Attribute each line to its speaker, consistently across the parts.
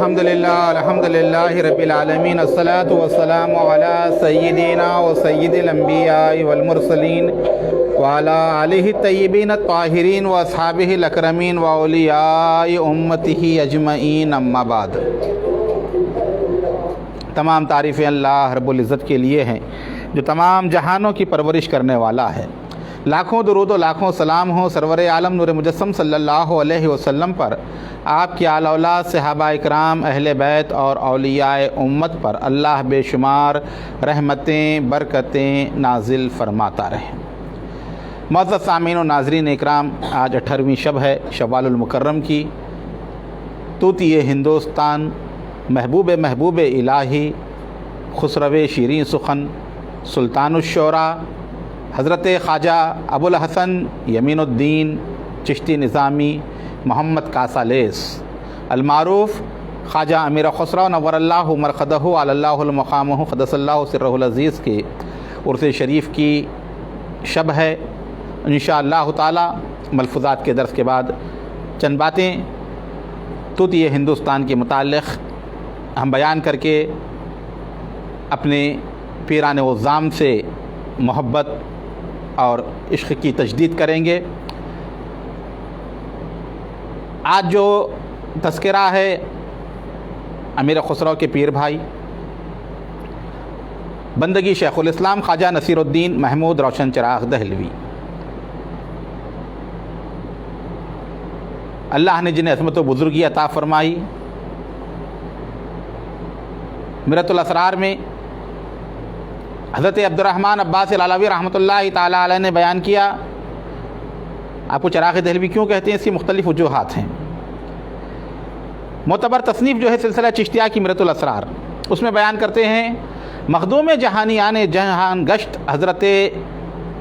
Speaker 1: الحمدللہ رب العالمین الصلاۃ والسلام علی سیدنا و سید الانبیاء والمرسلین وعلی آلہ الطیبین الطاہرین و اصحابہ الاکرمین و اولیاء امتہ اجمعین، اما بعد۔ تمام تعریفیں اللہ رب العزت کے لیے ہیں جو تمام جہانوں کی پرورش کرنے والا ہے۔ لاکھوں درود و لاکھوں سلام ہوں سرور عالم نور مجسم صلی اللہ علیہ وسلم پر، آپ کی آل اولاد، صحابہ اکرام، اہل بیت اور اولیاء امت پر اللہ بے شمار رحمتیں برکتیں نازل فرماتا رہے۔ معزز سامعین و ناظرین اکرام، آج 18ویں شب ہے شوال المکرم کی۔ طوطی ہندوستان، محبوب الہی، خسرو شیریں سخن، سلطان الشعراء حضرت خواجہ ابوالحسن یمین الدین چشتی نظامی محمد کاسا لیس المعروف خواجہ امیر خسرو نور اللہ مرقدہ علی اللہ المقامہ قدس اللہ سرہ العزیز کے عرس شریف کی شب ہے۔ انشاءاللہ تعالی ملفوظات کے درس کے بعد چند باتیں طوطی ہندوستان کے متعلق ہم بیان کر کے اپنے پیران عظام سے محبت اور عشق کی تجدید کریں گے۔ آج جو تذکرہ ہے امیر خسرو کے پیر بھائی بندگی شیخ الاسلام خواجہ نصیر الدین محمود روشن چراغ دہلوی، اللہ نے جنہیں عظمت و بزرگی عطا فرمائی۔ مرۃ الاسرار میں حضرت عبدالرحمن عباس العلوی رحمۃ اللہ تعالیٰ علیہ نے بیان کیا۔ آپ کو چراغ دہلوی کیوں کہتے ہیں؟ اس کی مختلف وجوہات ہیں۔ معتبر تصنیف جو ہے سلسلہ چشتیہ کی مرۃ الاسرار، اس میں بیان کرتے ہیں مخدوم جہانیان جہان گشت حضرت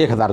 Speaker 1: 1000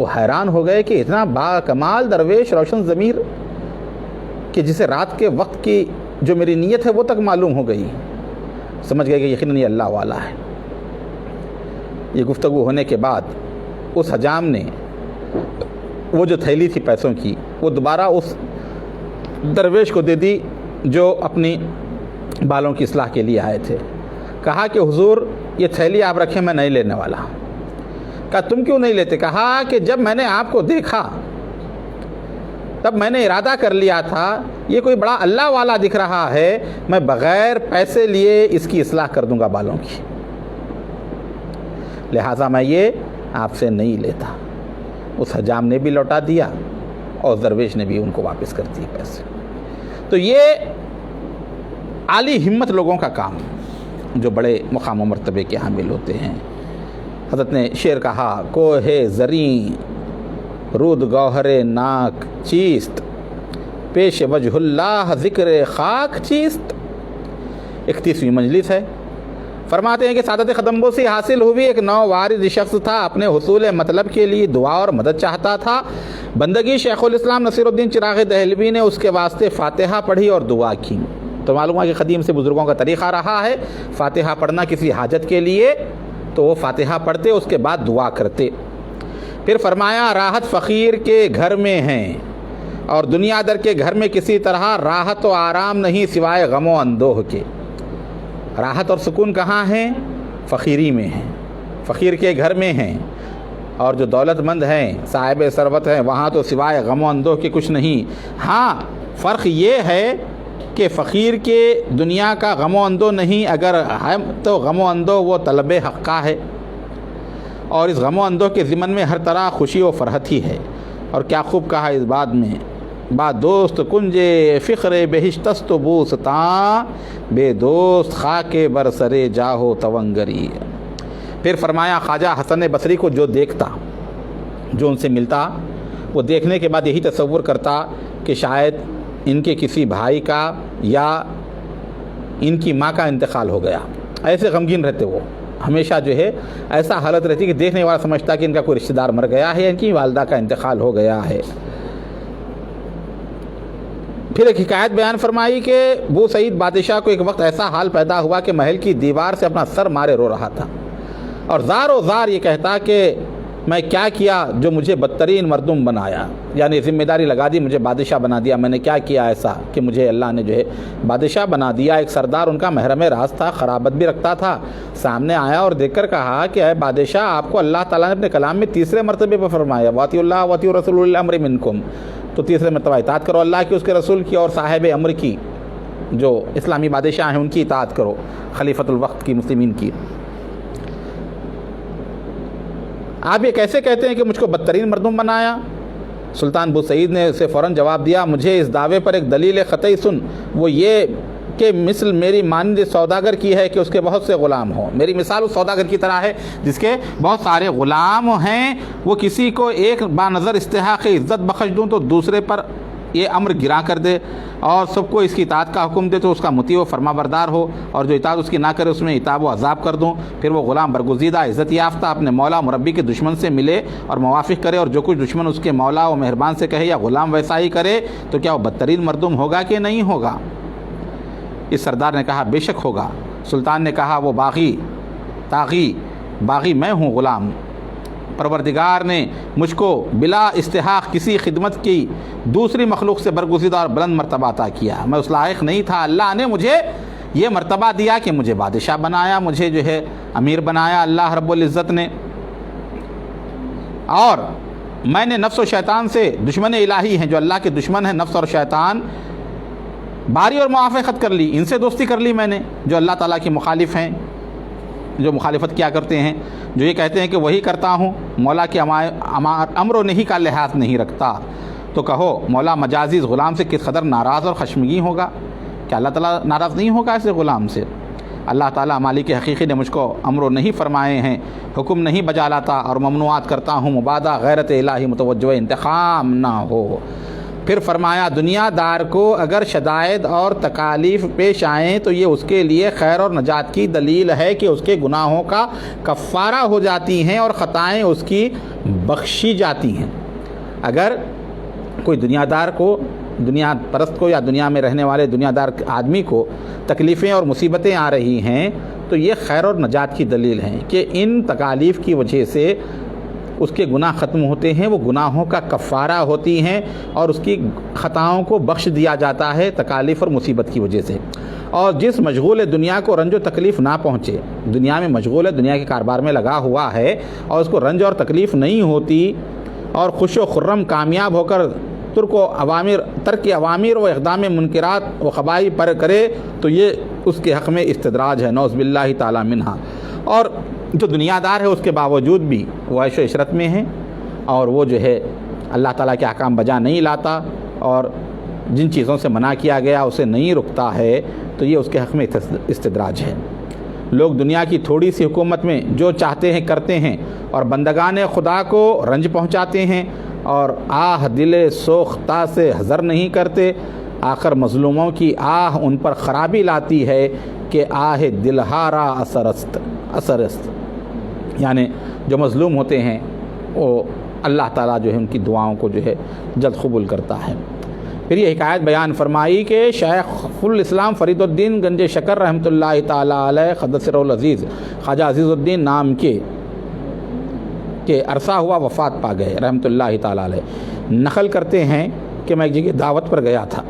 Speaker 1: وہ حیران ہو گئے کہ اتنا با کمال درویش روشن ضمیر کہ جسے رات کے وقت کی جو میری نیت ہے وہ تک معلوم ہو گئی. سمجھ گئے کہ یقیناً یہ اللہ والا ہے. یہ گفتگو ہونے کے بعد اس حجام نے وہ جو تھیلی تھی پیسوں کی وہ دوبارہ اس درویش کو دے دی جو اپنی بالوں کی اصلاح کے لیے آئے تھے. کہا کہ حضور یہ تھیلی آپ رکھیں، میں نہیں لینے والا. کہا تم کیوں نہیں لیتے؟ کہا کہ جب میں نے آپ کو دیکھا تب میں نے ارادہ کر لیا تھا یہ کوئی بڑا اللہ والا دکھ رہا ہے، میں بغیر پیسے لیے اس کی اصلاح کر دوں گا بالوں کی، لہٰذا میں یہ آپ سے نہیں لیتا. اس حجام نے بھی لوٹا دیا اور درویش نے بھی ان کو واپس کر دیے پیسے. تو یہ عالی ہمت لوگوں کا کام جو بڑے مقام و مرتبے کے حامل ہوتے ہیں. حضرت نے شعر کہا کوہ زریں رود گوہر ناک چیست، پیش وجہ اللہ ذکر خاک چیست. 31ویں مجلس ہے. فرماتے ہیں کہ سعادت قدموں سے حاصل ہوئی ایک نووارد شخص تھا، اپنے حصول مطلب کے لیے دعا اور مدد چاہتا تھا. بندگی شیخ الاسلام نصیر الدین چراغ دہلوی نے اس کے واسطے فاتحہ پڑھی اور دعا کی. تو معلوم ہے کہ قدیم سے بزرگوں کا طریقہ رہا ہے فاتحہ پڑھنا کسی حاجت کے لیے تو وہ فاتحہ پڑھتے اس کے بعد دعا کرتے. پھر فرمایا راحت فقیر کے گھر میں ہیں اور دنیا در کے گھر میں کسی طرح راحت و آرام نہیں سوائے غم و اندوہ کے. راحت اور سکون کہاں ہیں؟ فقیری میں ہیں. فقیر کے گھر میں ہیں اور جو دولت مند ہیں صاحب ثروت ہیں وہاں تو سوائے غم و اندوہ کے کچھ نہیں. ہاں فرق یہ ہے کہ فقیر کے دنیا کا غم و اندوہ نہیں، اگر ہے تو غم و اندوہ وہ طلب حق کا ہے، اور اس غم و اندوہ کے ضمن میں ہر طرح خوشی و فرحت ہی ہے. اور کیا خوب کہا اس بات میں، با دوست کنجے فخر بہشتست و بوستاں، بے دوست خاک برسرے جاہو تونگری. پھر فرمایا خواجہ حسن بصری کو جو دیکھتا، جو ان سے ملتا، وہ دیکھنے کے بعد یہی تصور کرتا کہ شاید ان کے کسی بھائی کا یا ان کی ماں کا انتقال ہو گیا. ایسے غمگین رہتے وہ ہمیشہ، جو ہے ایسا حالت رہتی کہ دیکھنے والا سمجھتا کہ ان کا کوئی رشتہ دار مر گیا ہے یا ان کی والدہ کا انتقال ہو گیا ہے. پھر ایک حکایت بیان فرمائی کہ بو سعید بادشاہ کو ایک وقت ایسا حال پیدا ہوا کہ محل کی دیوار سے اپنا سر مارے رو رہا تھا اور زار و زار یہ کہتا کہ میں کیا کیا جو مجھے بدترین مردم بنایا، یعنی ذمہ داری لگا دی، مجھے بادشاہ بنا دیا. میں نے کیا کیا ایسا کہ مجھے اللہ نے جو ہے بادشاہ بنا دیا. ایک سردار ان کا محرم راز تھا، خرابت بھی رکھتا تھا. سامنے آیا اور دیکھ کر کہا کہ اے بادشاہ، آپ کو اللہ تعالیٰ نے اپنے کلام میں تیسرے مرتبے پر فرمایا واطیعوا اللہ واطیعوا رسول اولي الامر منکم، تو تیسرے مرتبہ اطاعت کرو اللہ کی، اس کے رسول کی اور صاحب امر کی، جو اسلامی بادشاہ ہیں ان کی اطاعت کرو، خلیفۃ الوقت کی، مسلمین کی. آپ یہ کیسے کہتے ہیں کہ مجھ کو بدترین مردم بنایا؟ سلطان بو سعید نے اسے فوراً جواب دیا مجھے اس دعوے پر ایک دلیل قطعی سن، وہ یہ کہ مثل میری مانند سوداگر کی ہے کہ اس کے بہت سے غلام ہوں. میری مثال اس سوداگر کی طرح ہے جس کے بہت سارے غلام ہیں. وہ کسی کو ایک بانظر استحقاق عزت بخش دوں تو دوسرے پر یہ امر گرا کر دے اور سب کو اس کی اطاعت کا حکم دے تو اس کا مطیع و فرما بردار ہو، اور جو اطاعت اس کی نہ کرے اس میں عتاب و عذاب کر دوں. پھر وہ غلام برگزیدہ عزت یافتہ اپنے مولا مربی کے دشمن سے ملے اور موافق کرے، اور جو کچھ دشمن اس کے مولا و مہربان سے کہے یا غلام ویسا ہی کرے تو کیا وہ بدترین مردم ہوگا کہ نہیں ہوگا؟ اس سردار نے کہا بے شک ہوگا. سلطان نے کہا وہ باغی میں ہوں غلام. پروردگار نے مجھ کو بلا استحقاق کسی خدمت کی دوسری مخلوق سے برگزیدہ اور بلند مرتبہ عطا کیا. میں اس لائق نہیں تھا، اللہ نے مجھے یہ مرتبہ دیا کہ مجھے بادشاہ بنایا، مجھے جو ہے امیر بنایا اللہ رب العزت نے. اور میں نے نفس و شیطان سے، دشمن الہی ہیں جو اللہ کے دشمن ہیں نفس اور شیطان، باری اور موافقت کر لی، ان سے دوستی کر لی میں نے جو اللہ تعالیٰ کے مخالف ہیں، جو مخالفت کیا کرتے ہیں، جو یہ کہتے ہیں کہ وہی کرتا ہوں، مولا کے امر و نہی کا لحاظ نہیں رکھتا. تو کہو مولا مجازی اس غلام سے کس قدر ناراض اور خشمگین ہوگا؟ کہ اللہ تعالیٰ ناراض نہیں ہوگا ایسے غلام سے؟ اللہ تعالیٰ مالک حقیقی نے مجھ کو امر و نہیں فرمائے ہیں، حکم نہیں بجا لاتا اور ممنوعات کرتا ہوں، مبادہ غیرت الہی متوجہ انتقام نہ ہو. پھر فرمایا دنیا دار کو اگر شدائد اور تکالیف پیش آئیں تو یہ اس کے لیے خیر اور نجات کی دلیل ہے کہ اس کے گناہوں کا کفارہ ہو جاتی ہیں اور خطائیں اس کی بخشی جاتی ہیں۔ اگر کوئی دنیا دار کو، دنیا پرست کو، یا دنیا میں رہنے والے دنیا دار آدمی کو تکلیفیں اور مصیبتیں آ رہی ہیں تو یہ خیر اور نجات کی دلیل ہیں کہ ان تکالیف کی وجہ سے اس کے گناہ ختم ہوتے ہیں، وہ گناہوں کا کفارہ ہوتی ہیں اور اس کی خطاؤں کو بخش دیا جاتا ہے تکالیف اور مصیبت کی وجہ سے۔ اور جس مشغول دنیا کو رنج و تکلیف نہ پہنچے، دنیا میں مشغول ہے، دنیا کے کاروبار میں لگا ہوا ہے اور اس کو رنج اور تکلیف نہیں ہوتی اور خوش و خرم کامیاب ہو کر ترک عوامر و اقدام منکرات و خبائی پر کرے تو یہ اس کے حق میں استدراج ہے، نعوذ باللہ تعالی منہا۔ اور جو دنیا دار ہے اس کے باوجود بھی وہ عیش و عشرت میں ہے اور وہ جو ہے اللہ تعالیٰ کے احکام بجا نہیں لاتا اور جن چیزوں سے منع کیا گیا اسے نہیں رکتا ہے تو یہ اس کے حق میں استدراج ہے۔ لوگ دنیا کی تھوڑی سی حکومت میں جو چاہتے ہیں کرتے ہیں اور بندگان خدا کو رنج پہنچاتے ہیں اور آہ دل سوختہ سے حذر نہیں کرتے۔ آخر مظلوموں کی آہ ان پر خرابی لاتی ہے کہ آہ دلہارا اثر است، یعنی جو مظلوم ہوتے ہیں وہ اللہ تعالیٰ جو ہے ان کی دعاؤں کو جو ہے جلد قبول کرتا ہے۔ پھر یہ حکایت بیان فرمائی کہ شیخ الاسلام فرید الدین گنج شکر رحمۃ اللہ تعالیٰ علیہ قدس سرہ العزیز، خواجہ عزیز الدین نام کے عرصہ ہوا وفات پا گئے رحمۃ اللہ تعالیٰ علیہ۔ نقل کرتے ہیں کہ میں ایک جگہ دعوت پر گیا تھا،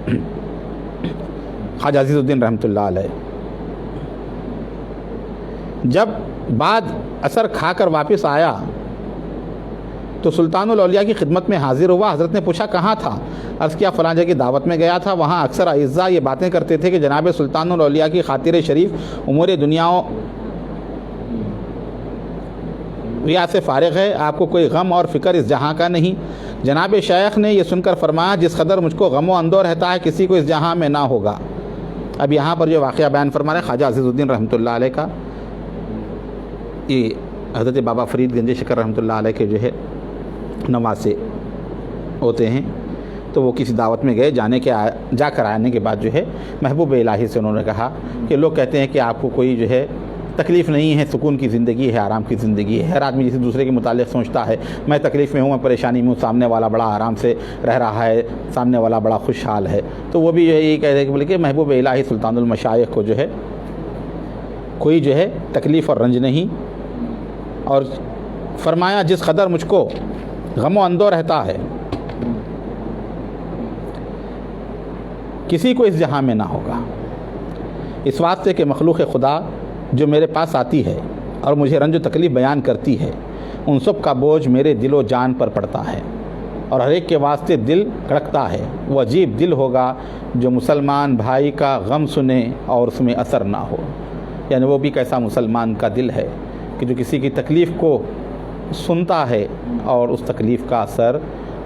Speaker 1: خواجہ عزیز الدین رحمۃ اللہ علیہ جب بعد عصر کھا کر واپس آیا تو سلطان الاولیاء کی خدمت میں حاضر ہوا۔ حضرت نے پوچھا کہاں تھا؟ عرض کیا فلاں جگہ کی دعوت میں گیا تھا۔ وہاں اکثر اعزاء یہ باتیں کرتے تھے کہ جناب سلطان الاولیاء کی خاطر شریف امور دنیا سے فارغ ہے، آپ کو کوئی غم اور فکر اس جہاں کا نہیں۔ جناب شیخ نے یہ سن کر فرمایا جس قدر مجھ کو غم و اندو رہتا ہے کسی کو اس جہاں میں نہ ہوگا۔ اب یہاں پر جو واقعہ بیان فرما رہے خواجہ عزیز الدین رحمۃ اللہ علیہ کا، یہ حضرت بابا فرید گنج شکر رحمۃ اللہ علیہ کے جو ہے نواسے ہوتے ہیں، تو وہ کسی دعوت میں گئے، جا کر آنے کے بعد جو ہے محبوب الہی سے انہوں نے کہا کہ لوگ کہتے ہیں کہ آپ کو کوئی جو ہے تکلیف نہیں ہے، سکون کی زندگی ہے، آرام کی زندگی ہے۔ ہر آدمی جسے دوسرے کے متعلق سوچتا ہے میں تکلیف میں ہوں، میں پریشانی میں ہوں، سامنے والا بڑا آرام سے رہ رہا ہے، سامنے والا بڑا خوشحال ہے۔ تو وہ بھی جو ہے یہ کہہ رہے کہ بلکہ محبوب الہی سلطان المشائخ کو جو ہے کوئی جو ہے تکلیف اور رنج نہیں، اور فرمایا جس قدر مجھ کو غم و اندو رہتا ہے کسی کو اس جہاں میں نہ ہوگا۔ اس واسطے کہ مخلوق خدا جو میرے پاس آتی ہے اور مجھے رنج و تکلیف بیان کرتی ہے ان سب کا بوجھ میرے دل و جان پر پڑتا ہے، اور ہر ایک کے واسطے دل کڑکتا ہے۔ وہ عجیب دل ہوگا جو مسلمان بھائی کا غم سنے اور اس میں اثر نہ ہو، یعنی وہ بھی کیسا مسلمان کا دل ہے کہ جو کسی کی تکلیف کو سنتا ہے اور اس تکلیف کا اثر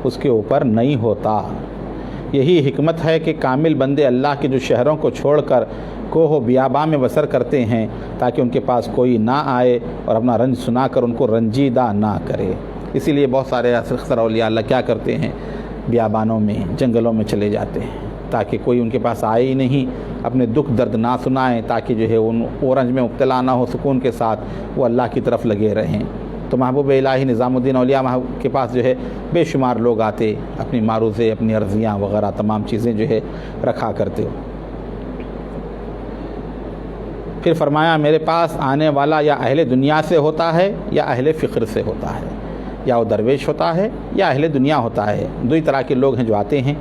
Speaker 1: اس کے اوپر نہیں ہوتا۔ یہی حکمت ہے کہ کامل بندے اللہ کے جو شہروں کو چھوڑ کر کوہ و بیاباں میں بسر کرتے ہیں تاکہ ان کے پاس کوئی نہ آئے اور اپنا رنج سنا کر ان کو رنجیدہ نہ کرے۔ اسی لیے بہت سارے اکثر اولیاء اللہ کیا کرتے ہیں، بیابانوں میں جنگلوں میں چلے جاتے ہیں تاکہ کوئی ان کے پاس آئے ہی نہیں، اپنے دکھ درد نہ سنائیں تاکہ جو ہے وہ رنج میں مبتلا نہ ہو، سکون کے ساتھ وہ اللہ کی طرف لگے رہیں۔ تو محبوب الہی نظام الدین اولیاء کے پاس جو ہے بے شمار لوگ آتے، اپنی معروضے، اپنی عرضیاں وغیرہ تمام چیزیں جو ہے رکھا کرتے۔ پھر فرمایا میرے پاس آنے والا یا اہل دنیا سے ہوتا ہے یا اہل فقر سے ہوتا ہے، یا وہ درویش ہوتا ہے یا اہل دنیا ہوتا ہے۔ دو ہی طرح کے لوگ ہیں جو آتے ہیں۔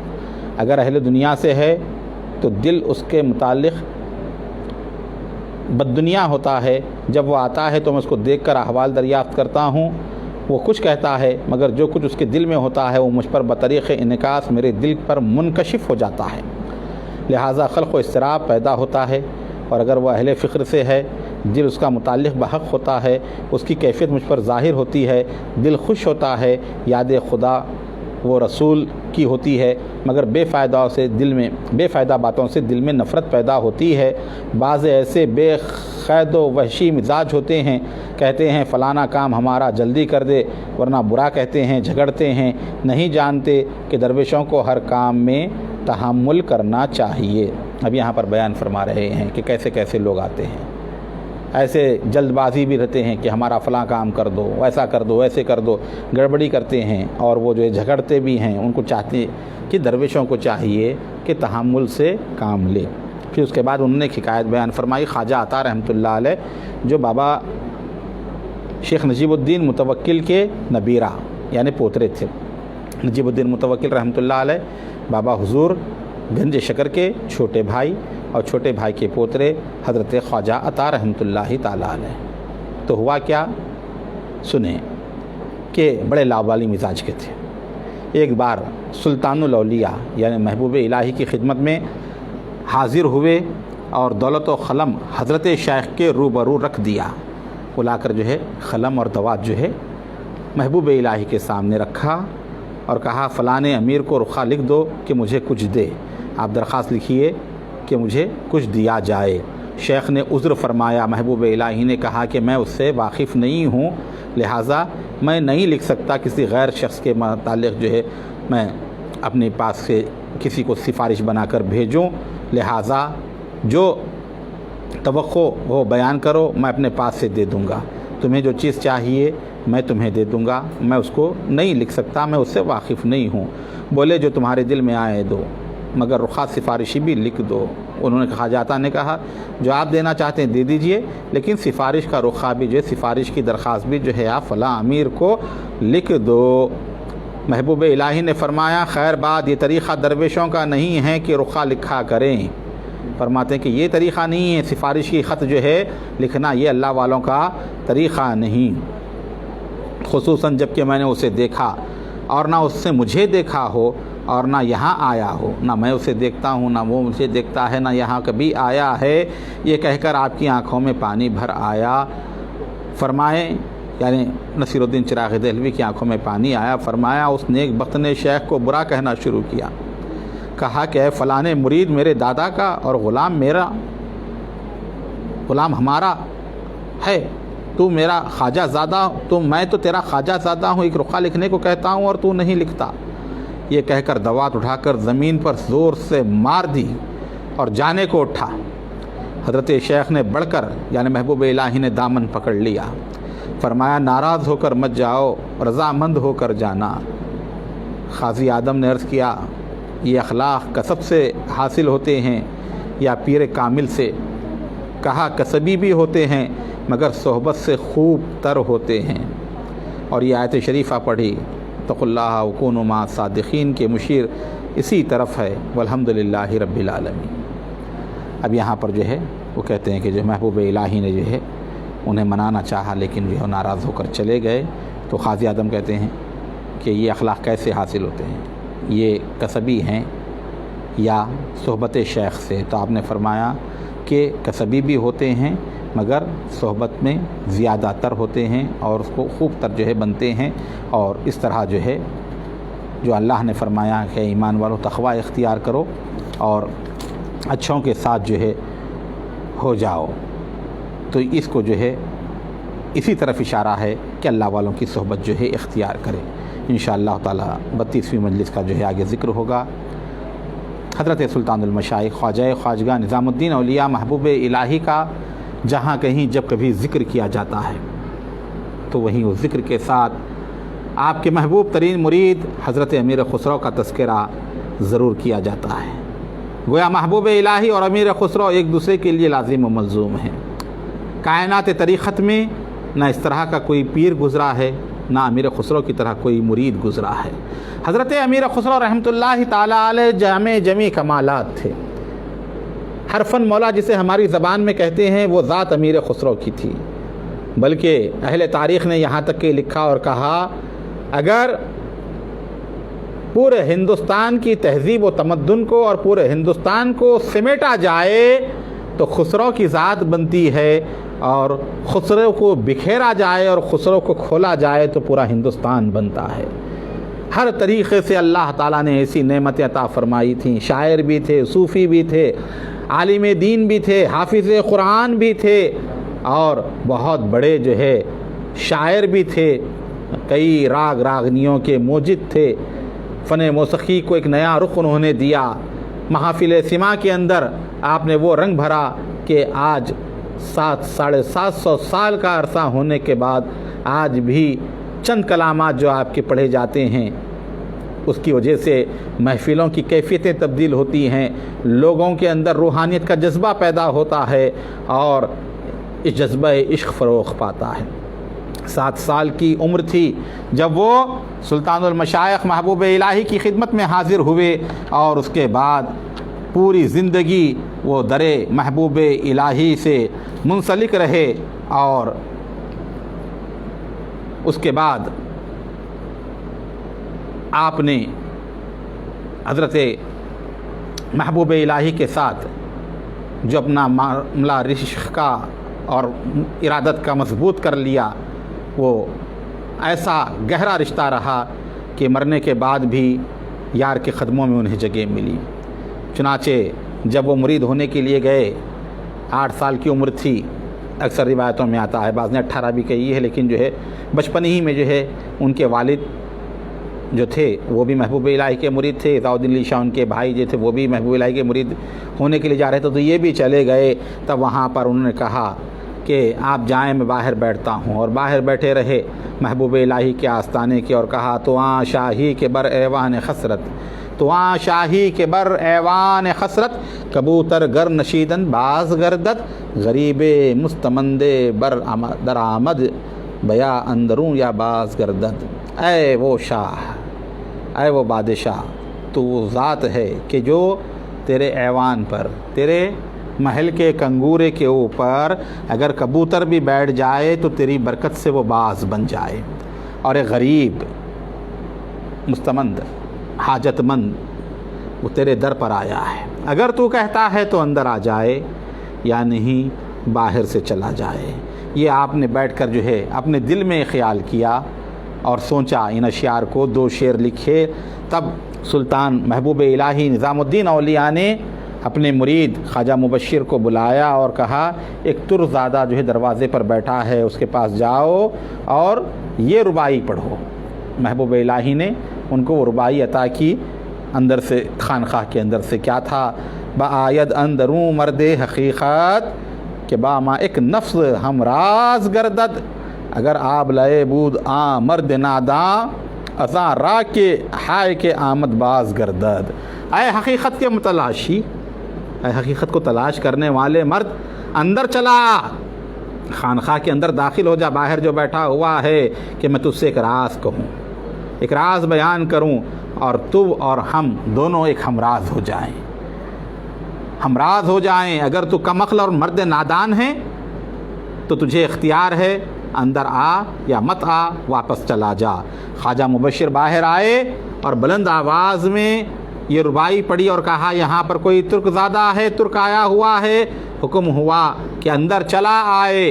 Speaker 1: اگر اہل دنیا سے ہے تو دل اس کے متعلق بد دنیا ہوتا ہے، جب وہ آتا ہے تو میں اس کو دیکھ کر احوال دریافت کرتا ہوں، وہ کچھ کہتا ہے مگر جو کچھ اس کے دل میں ہوتا ہے وہ مجھ پر بطریق انعکاس میرے دل پر منکشف ہو جاتا ہے، لہٰذا خلق و اضطراب پیدا ہوتا ہے۔ اور اگر وہ اہل فقر سے ہے، دل اس کا متعلق بحق ہوتا ہے، اس کی کیفیت مجھ پر ظاہر ہوتی ہے، دل خوش ہوتا ہے، یاد خدا وہ رسول کی ہوتی ہے، مگر بے فائدہ باتوں سے دل میں نفرت پیدا ہوتی ہے۔ بعض ایسے بے قید و وحشی مزاج ہوتے ہیں، کہتے ہیں فلانا کام ہمارا جلدی کر دے، ورنہ برا کہتے ہیں، جھگڑتے ہیں، نہیں جانتے کہ درویشوں کو ہر کام میں تحمل کرنا چاہیے۔ اب یہاں پر بیان فرما رہے ہیں کہ کیسے کیسے لوگ آتے ہیں، ایسے جلد بازی بھی رہتے ہیں کہ ہمارا فلاں کام کر دو، ایسا کر دو، ایسے کر دو، گڑبڑی کرتے ہیں، اور وہ جو ہے جھگڑتے بھی ہیں۔ ان کو چاہتے کہ درویشوں کو چاہیے کہ تحمل سے کام لے۔ پھر اس کے بعد انہوں نے ایک حکایت بیان فرمائی خواجہ عطا رحمۃ اللہ علیہ، جو بابا شیخ نجیب الدین متوکل کے نبیرہ یعنی پوترے تھے۔ نجیب الدین متوکل رحمۃ اللہ علیہ بابا حضور گنج شکر کے چھوٹے بھائی، اور چھوٹے بھائی کے پوترے حضرت خواجہ عطا رحمۃ اللہ تعالیٰ علیہ۔ تو ہوا کیا سنیں کہ بڑے لاوالی مزاج کے تھے۔ ایک بار سلطان الاولیاء یعنی محبوب الہی کی خدمت میں حاضر ہوئے اور دولت و قلم حضرت شیخ کے روبرو رکھ دیا۔ وہ لا کر جو ہے قلم اور دوات جو ہے محبوب الہی کے سامنے رکھا اور کہا فلانے امیر کو رخا لکھ دو کہ مجھے کچھ دے، آپ درخواست لکھیے کہ مجھے کچھ دیا جائے۔ شیخ نے عذر فرمایا، محبوب الہی نے کہا کہ میں اس سے واقف نہیں ہوں، لہٰذا میں نہیں لکھ سکتا، کسی غیر شخص کے متعلق جو ہے میں اپنے پاس سے کسی کو سفارش بنا کر بھیجوں، لہٰذا جو توقع وہ بیان کرو میں اپنے پاس سے دے دوں گا، تمہیں جو چیز چاہیے میں تمہیں دے دوں گا، میں اس کو نہیں لکھ سکتا، میں اس سے واقف نہیں ہوں۔ بولے جو تمہارے دل میں آئے دو، مگر رخا سفارشی بھی لکھ دو۔ انہوں نے خواجہ عطا نے کہا جو آپ دینا چاہتے ہیں دے دیجئے، لیکن سفارش کا رخا بھی جو ہے، سفارش کی درخواست بھی جو ہے آپ فلاں امیر کو لکھ دو۔ محبوب الہی نے فرمایا خیر بات، یہ طریقہ درویشوں کا نہیں ہے کہ رخا لکھا کریں۔ فرماتے ہیں کہ یہ طریقہ نہیں ہے، سفارش کی خط جو ہے لکھنا یہ اللہ والوں کا طریقہ نہیں، خصوصاً جب کہ میں نے اسے دیکھا اور نہ اس سے مجھے دیکھا ہو اور نہ یہاں آیا ہو، نہ میں اسے دیکھتا ہوں نہ وہ مجھے دیکھتا ہے، نہ یہاں کبھی آیا ہے، یہ کہہ کر آپ کی آنکھوں میں پانی بھر آیا۔ فرمائے یعنی نصیر الدین چراغ دہلوی کی آنکھوں میں پانی آیا۔ فرمایا اس نیک بخت نے شیخ کو برا کہنا شروع کیا، کہا کہ اے فلانے مرید میرے دادا کا اور غلام میرا، غلام ہمارا ہے، تو میرا خواجہ زادہ، میں تو تیرا خواجہ زادہ ہوں، ایک رخا لکھنے کو کہتا ہوں اور تو نہیں لکھتا۔ یہ کہہ کر دوات اٹھا کر زمین پر زور سے مار دی اور جانے کو اٹھا۔ حضرت شیخ نے بڑھ کر یعنی محبوب الہی نے دامن پکڑ لیا، فرمایا ناراض ہو کر مت جاؤ، رضامند ہو کر جانا۔ قاضی آدم نے عرض کیا یہ اخلاق کسب سے حاصل ہوتے ہیں یا پیر کامل سے؟ کہا کسبی بھی ہوتے ہیں مگر صحبت سے خوب تر ہوتے ہیں۔ اور یہ آیت شریفہ پڑھی اتقوا اللہ وکونوا مع الصادقین کے مشیر اسی طرف ہے، والحمدللہ رب العالمین۔ اب یہاں پر جو ہے وہ کہتے ہیں کہ جو محبوب الہی نے جو ہے انہیں منانا چاہا لیکن جو ہے ناراض ہو کر چلے گئے، تو قاضی اعظم کہتے ہیں کہ یہ اخلاق کیسے حاصل ہوتے ہیں، یہ کسبی ہیں یا صحبت شیخ سے؟ تو آپ نے فرمایا کہ کسبی بھی ہوتے ہیں مگر صحبت میں زیادہ تر ہوتے ہیں اور اس کو خوب تر جو ہے بنتے ہیں، اور اس طرح جو ہے جو اللہ نے فرمایا کہ ایمان والو تقوی اختیار کرو اور اچھوں کے ساتھ جو ہے ہو جاؤ، تو اس کو جو ہے اسی طرف اشارہ ہے کہ اللہ والوں کی صحبت جو ہے اختیار کرے۔ انشاءاللہ تعالی 32ویں مجلس کا جو ہے آگے ذکر ہوگا۔ حضرت سلطان المشائخ خواجہ خواجگاہ نظام الدین اولیاء محبوب الہی کا جہاں کہیں جب کبھی ذکر کیا جاتا ہے تو وہیں اس ذکر کے ساتھ آپ کے محبوب ترین مرید حضرت امیر خسرو کا تذکرہ ضرور کیا جاتا ہے۔ گویا محبوب الہی اور امیر خسرو ایک دوسرے کے لیے لازم و ملزوم ہیں۔ کائنات طریقت میں نہ اس طرح کا کوئی پیر گزرا ہے، نہ امیر خسرو کی طرح کوئی مرید گزرا ہے۔ حضرت امیر خسرو رحمۃ اللہ تعالی علیہ جامع جمی کمالات تھے۔ حرفن مولا جسے ہماری زبان میں کہتے ہیں وہ ذات امیر خسرو کی تھی، بلکہ اہل تاریخ نے یہاں تک کہ لکھا اور کہا اگر پورے ہندوستان کی تہذیب و تمدن کو اور پورے ہندوستان کو سمیٹا جائے تو خسرو کی ذات بنتی ہے، اور خسرو کو بکھیرا جائے اور خسرو کو کھولا جائے تو پورا ہندوستان بنتا ہے۔ ہر طریقے سے اللہ تعالیٰ نے ایسی نعمتیں عطا فرمائی تھیں. شاعر بھی تھے, صوفی بھی تھے, عالم دین بھی تھے, حافظ قرآن بھی تھے, اور بہت بڑے جو ہے شاعر بھی تھے. کئی راگ راگنیوں کے موجد تھے. فن موسیقی کو ایک نیا رخ انہوں نے دیا. محافل سما کے اندر آپ نے وہ رنگ بھرا کہ آج 700-750 سال کا عرصہ ہونے کے بعد آج بھی چند کلامات جو آپ کے پڑھے جاتے ہیں, اس کی وجہ سے محفلوں کی کیفیتیں تبدیل ہوتی ہیں, لوگوں کے اندر روحانیت کا جذبہ پیدا ہوتا ہے اور اس جذبہ عشق فروغ پاتا ہے. 7 سال کی عمر تھی جب وہ سلطان المشائخ محبوب الہی کی خدمت میں حاضر ہوئے, اور اس کے بعد پوری زندگی وہ در محبوب الہی سے منسلک رہے. اور اس کے بعد آپ نے حضرت محبوب الہی کے ساتھ جو اپنا معاملہ رشق کا اور ارادت کا مضبوط کر لیا, وہ ایسا گہرا رشتہ رہا کہ مرنے کے بعد بھی یار کے قدموں میں انہیں جگہ ملی. چنانچہ جب وہ مرید ہونے کے لیے گئے, 8 سال کی عمر تھی, اکثر روایتوں میں آتا ہے, بعض نے 18 بھی کہی ہے, لیکن جو ہے بچپن ہی میں جو ہے ان کے والد جو تھے وہ بھی محبوب الہی کے مرید تھے. عطاء الدین علی شاہ ان کے بھائی جو تھے وہ بھی محبوب الہی کے مرید ہونے کے لیے جا رہے تھے, تو یہ بھی چلے گئے. تب وہاں پر انہوں نے کہا کہ آپ جائیں, میں باہر بیٹھتا ہوں, اور باہر بیٹھے رہے محبوب الہی کے آستانے کے, اور کہا تو آں شاہی کے بر ایوان خسرت, تو آں شاہی کے بر ایوان خسرت, کبوتر گر نشیدن باز گردد, غریب مستمند بر در آمد بیا اندروں یا باز گردد. اے وہ شاہ, اے وہ بادشاہ, تو وہ ذات ہے کہ جو تیرے ایوان پر, تیرے محل کے کنگورے کے اوپر اگر کبوتر بھی بیٹھ جائے تو تیری برکت سے وہ باز بن جائے, اور ایک غریب مستمند حاجت مند وہ تیرے در پر آیا ہے, اگر تو کہتا ہے تو اندر آ جائے یا نہیں باہر سے چلا جائے. یہ آپ نے بیٹھ کر جو ہے اپنے دل میں خیال کیا اور سوچا, ان اشعار کو 2 شعر لکھے. تب سلطان محبوب الہی نظام الدین اولیاء نے اپنے مرید خواجہ مبشر کو بلایا اور کہا, ایک ترزادہ جو ہے دروازے پر بیٹھا ہے, اس کے پاس جاؤ اور یہ ربائی پڑھو. محبوب الہی نے ان کو وہ ربائی عطا کی. اندر سے خانقاہ کے اندر سے کیا تھا, بآید اندروں مرد حقیقت کہ باما ایک نفس ہم راز گردد, اگر آب لائے بود آ مرد ناداں ازاں را کے ہائے کے آمد باز گردد. اے حقیقت کے متلاشی, اے حقیقت کو تلاش کرنے والے مرد, اندر چلا, خانقاہ کے اندر داخل ہو جا. باہر جو بیٹھا ہوا ہے کہ میں تجھ سے ایک راز کہوں, ایک راز بیان کروں, اور تو اور ہم دونوں ایک ہمراز ہو جائیں, ہمراز ہو جائیں. اگر تو کم عقل اور مرد نادان ہے تو تجھے اختیار ہے, اندر آ یا مت آ, واپس چلا جا. خواجہ مبشر باہر آئے اور بلند آواز میں یہ ربائی پڑھی اور کہا, یہاں پر کوئی ترک زادہ ہے, ترک آیا ہوا ہے. حکم ہوا کہ اندر چلا آئے.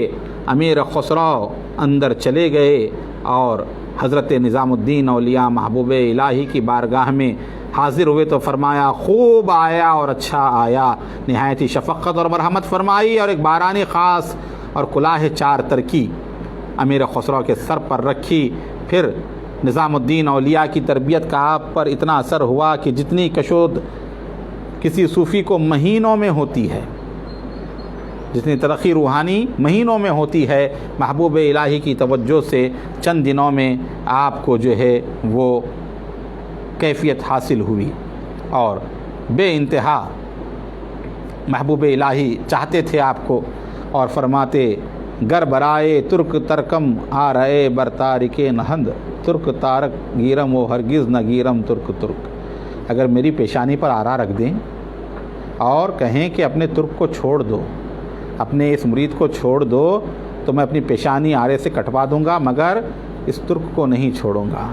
Speaker 1: امیر خسرو اندر چلے گئے اور حضرت نظام الدین اولیاء محبوب الہی کی بارگاہ میں حاضر ہوئے تو فرمایا, خوب آیا اور اچھا آیا. نہایت ہی شفقت اور مرحمت فرمائی, اور ایک بارانی خاص اور کلاه 4 ترکی امیر خسرو کے سر پر رکھی. پھر نظام الدین اولیاء کی تربیت کا آپ پر اتنا اثر ہوا کہ جتنی کشود کسی صوفی کو مہینوں میں ہوتی ہے, جتنی ترقی روحانی مہینوں میں ہوتی ہے, محبوب الہی کی توجہ سے چند دنوں میں آپ کو جو ہے وہ کیفیت حاصل ہوئی. اور بے انتہا محبوب الہی چاہتے تھے آپ کو, اور فرماتے, گر برائے ترک ترکم آ رہے بر تارک نہند, ترک تارک گیرم و ہرگز نہ گیرم ترک ترک. اگر میری پیشانی پر آرا رکھ دیں اور کہیں کہ اپنے ترک کو چھوڑ دو, اپنے اس مرید کو چھوڑ دو, تو میں اپنی پیشانی آرے سے کٹوا دوں گا, مگر اس ترک کو نہیں چھوڑوں گا.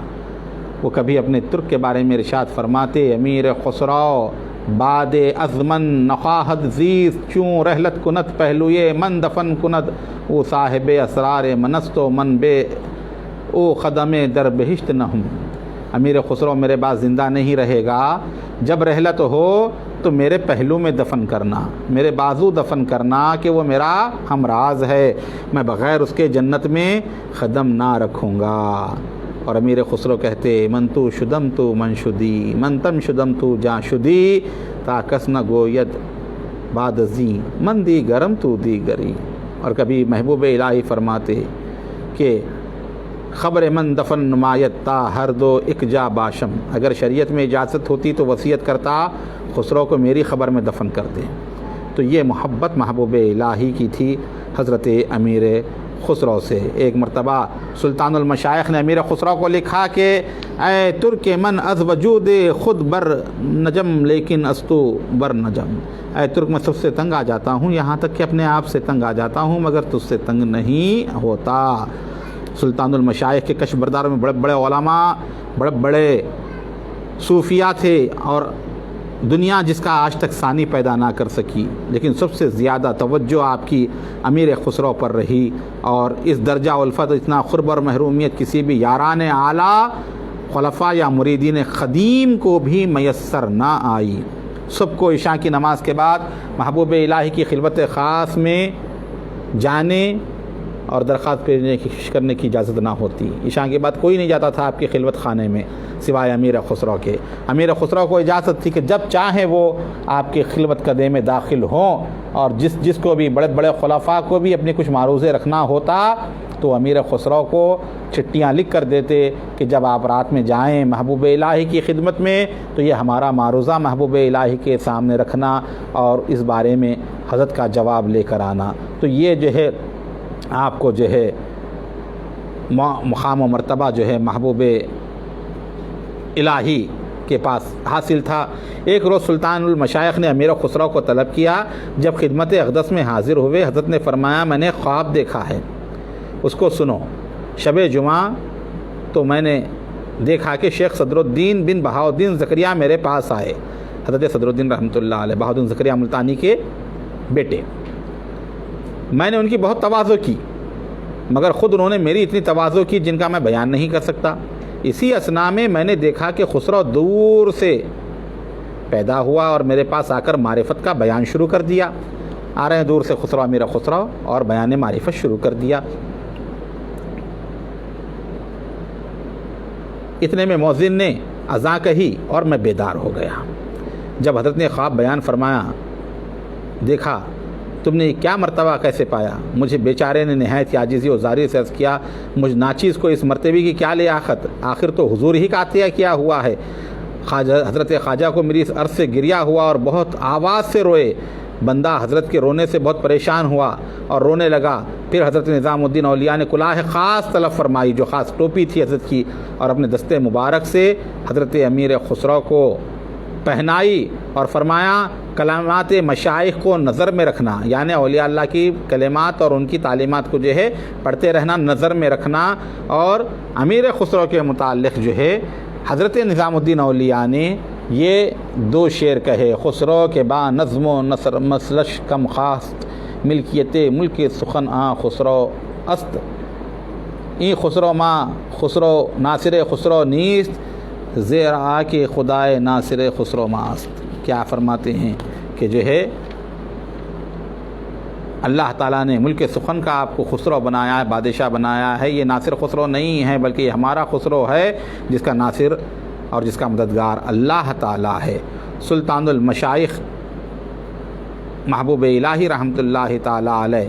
Speaker 1: وہ کبھی اپنے ترک کے بارے میں ارشاد فرماتے, امیر خسرو باد ازمن نخواہد زیز چوں رحلت کنت پہلوئے من دفن کند, او صاحب اسرار منست و من بے او قدم در بہشت نہ ہوں. امیر خسرو میرے بعد زندہ نہیں رہے گا، جب رحلت ہو تو میرے پہلو میں دفن کرنا، میرے بازو دفن کرنا کہ وہ میرا ہمراز ہے، میں بغیر اس کے جنت میں قدم نہ رکھوں گا۔ اور امیر خسرو کہتے من تو شدم تو من شدی من تم شدم تو جاں شدی تا کس نہ گوید بعد ازیں من دی گرم تو دیگری۔ اور کبھی محبوب الہی فرماتے کہ خبر من دفن نمایت تا ہر دو ایک جا باشم، اگر شریعت میں اجازت ہوتی تو وصیت کرتا خسرو کو میری خبر میں دفن کر دیں۔ تو یہ محبت محبوب الہی کی تھی حضرت امیر خسرو سے۔ ایک مرتبہ سلطان المشائخ نے امیر خسرو کو لکھا کہ اے ترک من از وجود خود بر نجم لیکن استو بر نجم، اے ترک میں سب سے تنگ آ جاتا ہوں، یہاں تک کہ اپنے آپ سے تنگ آ جاتا ہوں مگر تجھ سے تنگ نہیں ہوتا۔ سلطان المشائخ کے کشف برداروں میں بڑے بڑے علماء، بڑے بڑے صوفیہ تھے، اور دنیا جس کا آج تک ثانی پیدا نہ کر سکی، لیکن سب سے زیادہ توجہ آپ کی امیر خسرو پر رہی، اور اس درجہ الفت، اتنا قرب اور محرومیت کسی بھی یاران اعلیٰ خلفاء یا مریدین قدیم کو بھی میسر نہ آئی۔ سب کو عشاء کی نماز کے بعد محبوب الہی کی خلوت خاص میں جانے اور درخواست پیش کرنے کی اجازت نہ ہوتی۔ عشاء کے بعد کوئی نہیں جاتا تھا آپ کی خلوت خانے میں سوائے امیر خسرو کے۔ امیر خسرو کو اجازت تھی کہ جب چاہیں وہ آپ کے خلوت قدے میں داخل ہوں، اور جس کو بھی بڑے بڑے خلفاء کو بھی اپنے کچھ معروضے رکھنا ہوتا تو امیر خسرو کو چٹیاں لکھ کر دیتے کہ جب آپ رات میں جائیں محبوب الہی کی خدمت میں تو یہ ہمارا معروضہ محبوب الہی کے سامنے رکھنا اور اس بارے میں حضرت کا جواب لے کر آنا۔ تو یہ جو ہے آپ کو جو ہے مقام و مرتبہ جو ہے محبوب الہی کے پاس حاصل تھا۔ ایک روز سلطان المشائخ نے امیر خسرو کو طلب کیا، جب خدمت اقدس میں حاضر ہوئے حضرت نے فرمایا میں نے خواب دیکھا ہے، اس کو سنو۔ شب جمعہ تو میں نے دیکھا کہ شیخ صدر الدین بن بہاؤالدین زکریہ میرے پاس آئے، حضرت صدر الدین رحمۃ اللہ علیہ بہاؤالدین زکریہ ملتانی کے بیٹے۔ میں نے ان کی بہت تواضع کی، مگر خود انہوں نے میری اتنی تواضع کی جن کا میں بیان نہیں کر سکتا۔ اسی اثنا میں نے دیکھا کہ خسرو دور سے پیدا ہوا اور میرے پاس آ کر معرفت کا بیان شروع کر دیا۔ آ رہے ہیں دور سے خسرو امیر خسرو، اور بیان معرفت شروع کر دیا۔ اتنے میں مؤذن نے اذان کہی اور میں بیدار ہو گیا۔ جب حضرت نے خواب بیان فرمایا، دیکھا تم نے کیا مرتبہ کیسے پایا؟ مجھے بیچارے نے نہایت عاجزی و زاری سے عرض کیا، مجھ ناچیز کو اس مرتبے کی کیا لیاقت، آخر تو حضور ہی کا عطیہ کیا ہوا ہے۔ حضرت خواجہ کو میری اس عرض سے گریا ہوا اور بہت آواز سے روئے۔ بندہ حضرت کے رونے سے بہت پریشان ہوا اور رونے لگا۔ پھر حضرت نظام الدین اولیاء نے کلاه خاص طلب فرمائی، جو خاص ٹوپی تھی حضرت کی، اور اپنے دستے مبارک سے حضرت امیر خسرو کو پہنائی اور فرمایا کلمات مشائخ کو نظر میں رکھنا، یعنی اولیاء اللہ کی کلمات اور ان کی تعلیمات کو جو ہے پڑھتے رہنا، نظر میں رکھنا۔ اور امیر خسرو کے متعلق جو ہے حضرت نظام الدین اولیاء نے یہ دو شعر کہے، خسرو کے با نظم و نثر مسلش کم خواست، ملکیت ملک سخن خسرو است، این خسرو ماں خسرو ناصر خسرو نیست، زیر آ کے خدائے ناصر خسرو ماست۔ کیا فرماتے ہیں کہ جو ہے اللہ تعالیٰ نے ملک سخن کا آپ کو خسرو بنایا ہے، بادشاہ بنایا ہے۔ یہ ناصر خسرو نہیں ہے بلکہ یہ ہمارا خسرو ہے جس کا ناصر اور جس کا مددگار اللہ تعالیٰ ہے۔ سلطان المشائخ محبوب الہی رحمۃ اللہ تعالیٰ علیہ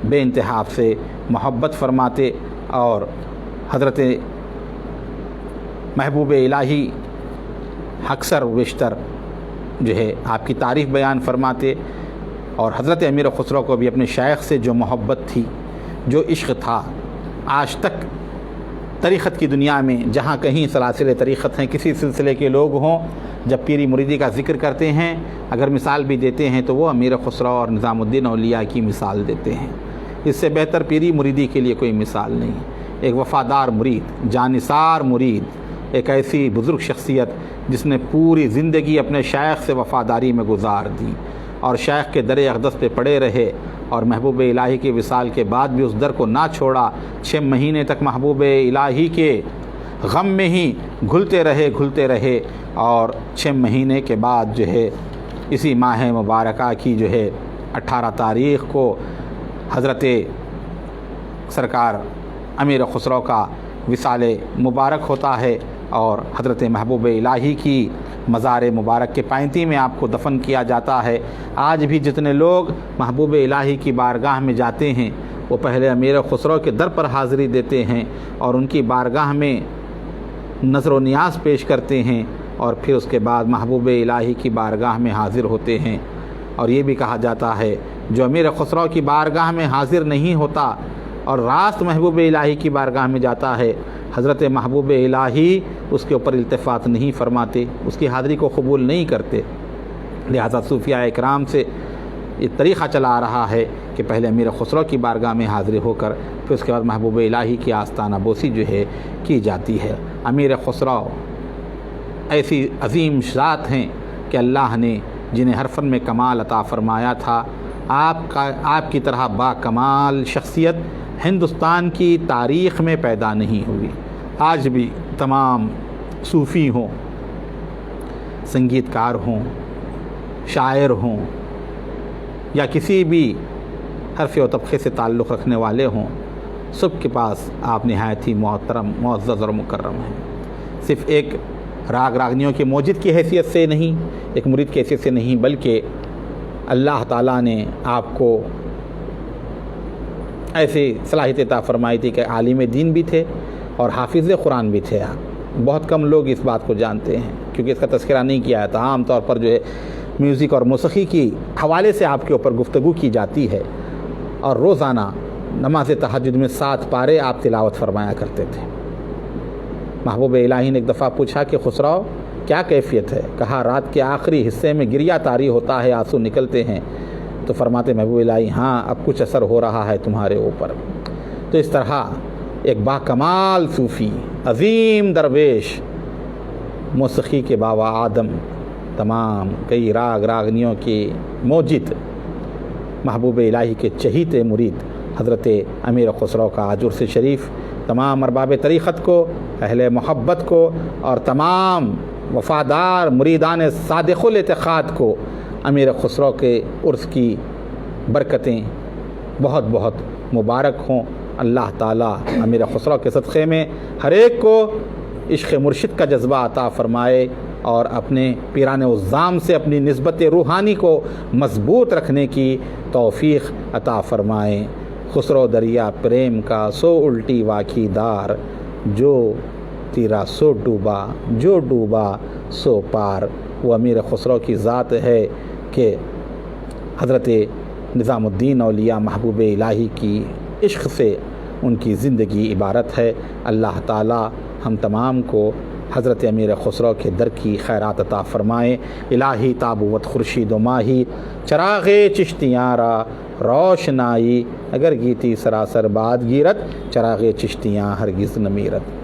Speaker 1: بے انتہا سے محبت فرماتے، اور حضرت محبوب الہی اکثر و بیشتر جو ہے آپ کی تعریف بیان فرماتے، اور حضرت امیر خسرو کو بھی اپنے شیخ سے جو محبت تھی، جو عشق تھا، آج تک طریقت کی دنیا میں جہاں کہیں سلاسل طریقت ہیں، کسی سلسلے کے لوگ ہوں، جب پیری مریدی کا ذکر کرتے ہیں، اگر مثال بھی دیتے ہیں تو وہ امیر خسرو اور نظام الدین اولیاء کی مثال دیتے ہیں۔ اس سے بہتر پیری مریدی کے لیے کوئی مثال نہیں۔ ایک وفادار مرید، جانثار مرید، ایک ایسی بزرگ شخصیت جس نے پوری زندگی اپنے شیخ سے وفاداری میں گزار دی اور شیخ کے در اقدس پہ پڑے رہے، اور محبوب الہی کے وصال کے بعد بھی اس در کو نہ چھوڑا۔ 6 مہینے تک محبوب الہی کے غم میں ہی گھلتے رہے اور 6 مہینے کے بعد جو ہے اسی ماہ مبارکہ کی جو ہے 18 تاریخ کو حضرت سرکار امیر خسرو کا وصال مبارک ہوتا ہے اور حضرت محبوب الہی کی مزار مبارک کے 35 میں آپ کو دفن کیا جاتا ہے۔ آج بھی جتنے لوگ محبوب الہی کی بارگاہ میں جاتے ہیں وہ پہلے امیر خسرو کے در پر حاضری دیتے ہیں اور ان کی بارگاہ میں نظر و نیاز پیش کرتے ہیں اور پھر اس کے بعد محبوب الہی کی بارگاہ میں حاضر ہوتے ہیں۔ اور یہ بھی کہا جاتا ہے جو امیر خسرو کی بارگاہ میں حاضر نہیں ہوتا اور راست محبوب الہی کی بارگاہ میں جاتا ہے، حضرت محبوب الہی اس کے اوپر التفات نہیں فرماتے، اس کی حاضری کو قبول نہیں کرتے۔ لہذا صوفیاء اکرام سے یہ طریقہ چلا آ رہا ہے کہ پہلے امیر خسرو کی بارگاہ میں حاضری ہو کر پھر اس کے بعد محبوب الہی کی آستانہ بوسی جو ہے کی جاتی ہے۔ امیر خسرو ایسی عظیم ذات ہیں کہ اللہ نے جنہیں ہر فن میں کمال عطا فرمایا تھا، آپ کی طرح با کمال شخصیت ہندوستان کی تاریخ میں پیدا نہیں ہوئی۔ آج بھی تمام صوفی ہوں، سنگیت کار ہوں، شاعر ہوں یا کسی بھی حرف و طبقے سے تعلق رکھنے والے ہوں، سب کے پاس آپ نہایت ہی محترم، معزز اور مکرم ہیں۔ صرف ایک راگ راگنیوں کے موجد کی حیثیت سے نہیں، ایک مرید کی حیثیت سے نہیں، بلکہ اللہ تعالیٰ نے آپ کو ایسی صلاحیت عطا فرمائی تھی کہ عالم دین بھی تھے اور حافظ قرآن بھی تھے۔ بہت کم لوگ اس بات کو جانتے ہیں کیونکہ اس کا تذکرہ نہیں کیا جاتا۔ عام طور پر جو ہے میوزک اور موسیقی کی حوالے سے آپ کے اوپر گفتگو کی جاتی ہے اور روزانہ نماز تہجد میں 7 پارے آپ تلاوت فرمایا کرتے تھے۔ محبوب الہی نے ایک دفعہ پوچھا کہ خسرو کیا کیفیت ہے؟ کہا رات کے آخری حصے میں گریہ طاری ہوتا ہے، آنسو نکلتے ہیں۔ تو فرماتے محبوب الہی ہاں اب کچھ اثر ہو رہا ہے تمہارے اوپر۔ تو اس طرح ایک با کمال صوفی، عظیم درویش، موسیقی کے بابا آدم، تمام کئی راگ راگنیوں کے موجد، محبوب الہی کے چہیتے مرید حضرت امیر خسرو کا آج عرس شریف تمام ارباب طریقت کو، اہل محبت کو اور تمام وفادار مریدان صادق الاعتقاد کو امیر خسرو کے عرس کی برکتیں بہت بہت مبارک ہوں۔ اللہ تعالیٰ امیر خسرو کے صدقے میں ہر ایک کو عشق مرشد کا جذبہ عطا فرمائے اور اپنے پیران عظام سے اپنی نسبت روحانی کو مضبوط رکھنے کی توفیق عطا فرمائے۔ خسرو دریا پریم کا سو الٹی واقعی دار، جو تیرا سو ڈوبا، جو ڈوبا سو پار۔ وہ امیر خسرو کی ذات ہے کہ حضرت نظام الدین اولیاء محبوب الہی کی عشق سے ان کی زندگی عبارت ہے۔ اللہ تعالی ہم تمام کو حضرت امیر خسرو کے در کی خیرات عطا فرمائے۔ الہی تابوت خورشید و ماہی، چراغ چشتیاں را روشنائی، اگر گیتی سراسر باد گیرت، چراغ چشتیاں ہرگز نہ میرت۔